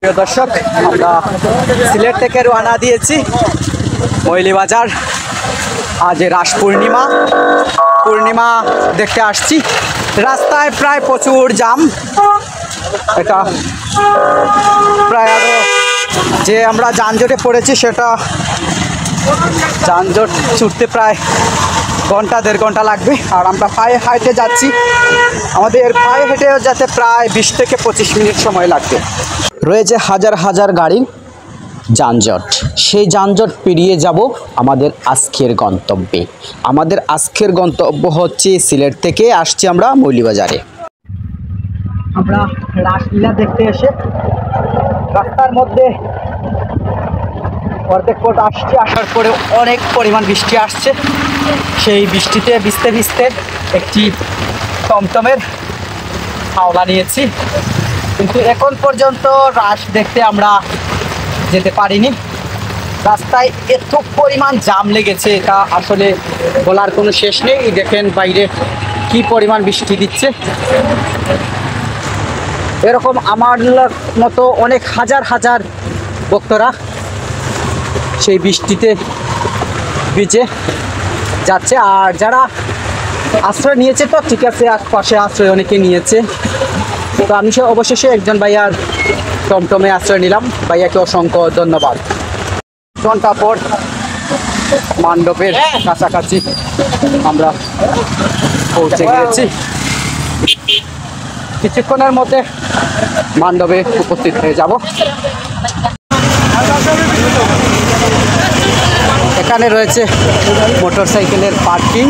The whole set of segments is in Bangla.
প্রিয় দর্শক, আমরা সিলেট থেকে রওনা দিয়েছি মৌলভীবাজার। আজ রাস পূর্ণিমা দেখতে আসছি। রাস্তায় প্রায় প্রচুর জাম। এটা প্রায় আরও যে আমরা যানজটে পড়েছি সেটা যানজট ছুটতে প্রায় ঘন্টা দেড় ঘন্টা লাগবে। আর আমরা পায়ে হাঁটে যাচ্ছি, আমাদের পায়ে হেঁটেও যেতে প্রায় 20 থেকে 25 মিনিট সময় লাগবে। রয়েছে হাজার হাজার গাড়ি যানজট। সেই যানজট পেরিয়ে যাব আমাদের আজকের গন্তব্যে। আমাদের আজকের গন্তব্য হচ্ছে সিলেট থেকে আসছি আমরা মৌলভীবাজারে। আমরা রাসলীলা দেখতে এসে রাস্তার মধ্যে অর্ধেক পথ আসছি। আসার পরে অনেক পরিমাণ বৃষ্টি আসছে। সেই বৃষ্টিতে ভিজতে ভিজতে একটি টমটমের হাওলা নিয়েছি, কিন্তু এখন পর্যন্ত রাস দেখতে আমরা যেতে পারিনি। রাস্তায় এত পরিমাণ জাম লেগেছে, এটা আসলে বলার কোনো শেষ নেই। দেখেন বাইরে কি পরিমাণ বৃষ্টি দিচ্ছে। এরকম আমার মতো অনেক হাজার হাজার ভক্তরা সেই বৃষ্টিতে ভিজে যাচ্ছে। আর যারা আশ্রয় নিয়েছে তো ঠিক আছে, আশপাশে আশ্রয় অনেকে নিয়েছে। তো আমি অবশেষে একজন ভাইয়ার টমটমে আশ্রয় নিলাম। ভাইয়াকে অসংখ্য ধন্যবাদ। ঘন্টা পর মণ্ডপের কাছাকাছি আমরা পৌঁছে গিয়েছি। কিছুক্ষণের মধ্যে মণ্ডপে উপস্থিত হয়ে যাব। এখানে রয়েছে মোটরসাইকেলের পার্কিং।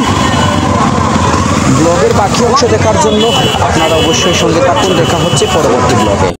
ব্লগের বাকি অংশ দেখার জন্য আপনারা অবশ্যই সঙ্গে থাকুন। দেখা হচ্ছে পরবর্তী ব্লগে।